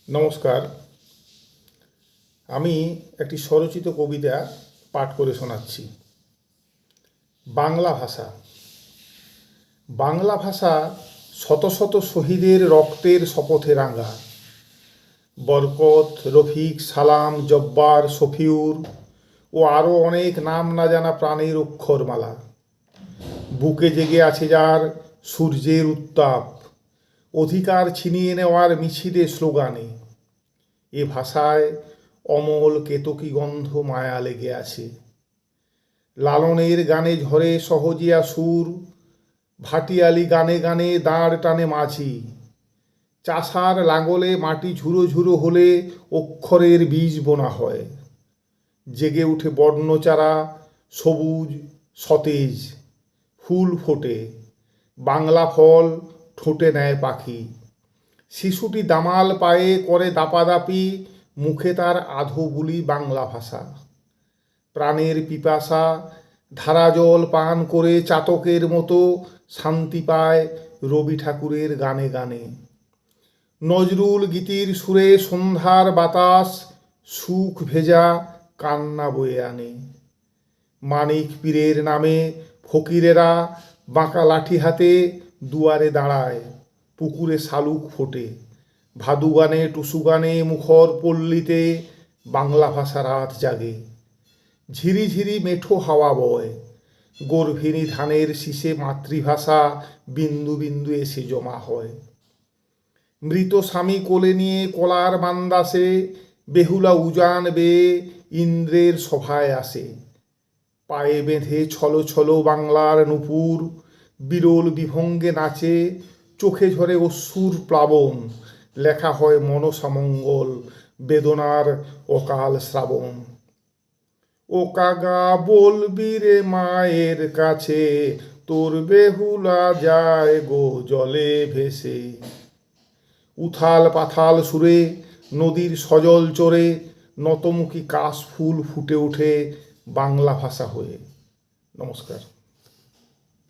নমস্কার। আমি একটি স্বরচিত কবিতা পাঠ করে শোনাচ্ছি। বাংলা ভাষা। বাংলা ভাষা শত শত শহীদের রক্তের শপথে রাঙা। বরকত, রফিক, সালাম, জব্বার, শফিউর ও আরও অনেক নাম না জানা প্রাণের অক্ষরমালা। বুকে জেগে আছে যার সূর্যের উত্তাপ, অধিকার ছিনিয়ে নেওয়ার মিছিলে স্লোগানে। এ ভাষায় অমল কেতকী গন্ধ মায়া লেগে আছে। লালনের গানে ঝরে সহজিয়া সুর, ভাটিয়ালি গানে গানে দাঁড় টানে মাঝি। চাষার লাঙলে মাটি ঝুরো ঝুরো হলে অক্ষরের বীজ বোনা হয়। জেগে উঠে বর্ণচারা, সবুজ সতেজ, ফুল ফোটে, বাংলা ফল ঠোঁটে নেয় পাখি। শিশুটি দামাল পায়ে করে দাপাদাপি, মুখে তার আধো বুলি বাংলা ভাষা। প্রাণের পিপাসা ধারা জল পান করে চাতকের মতো শান্তি পায় রবি ঠাকুরের গানে গানে। নজরুল গীতির সুরে সন্ধ্যার বাতাস সুখ ভেজা কান্না বয়ে আনে। মানিক পীরের নামে ফকিরেরা বাঁকা লাঠি হাতে দুয়ারে দাঁড়ায়, পুকুরে শালুক ফোটে। ভাদু গানে টুসু গানে মুখর পল্লীতে বাংলা ভাষা রাত জাগে। ঝিরি ঝিরি মেঠো হাওয়া বয়, গর্ভিণী ধানের শীষে মাতৃভাষা বিন্দু বিন্দু এসে জমা হয়। মৃত স্বামী কোলে নিয়ে কলার বান্দাসে বেহুলা উজান বেয়ে ইন্দ্রের সভায় আসে। পায়ে বেঁধে ছলো ছলো বাংলার নূপুর, বিরল বিভঙ্গে নাচে, চোখে ঝরে অশ্রুর প্লাবন। লেখা হয় মনসামঙ্গল, বেদনার অকাল শ্রাবণ। ও কাগা বলবি রে মায়ের কাছে, তোর বেহুলা যায় গো জলে ভেসে। উথাল পাথাল সুরে নদীর সজল চরে নতমুখী কাশ ফুল ফুটে ওঠে বাংলা ভাষা হয়ে। নমস্কার।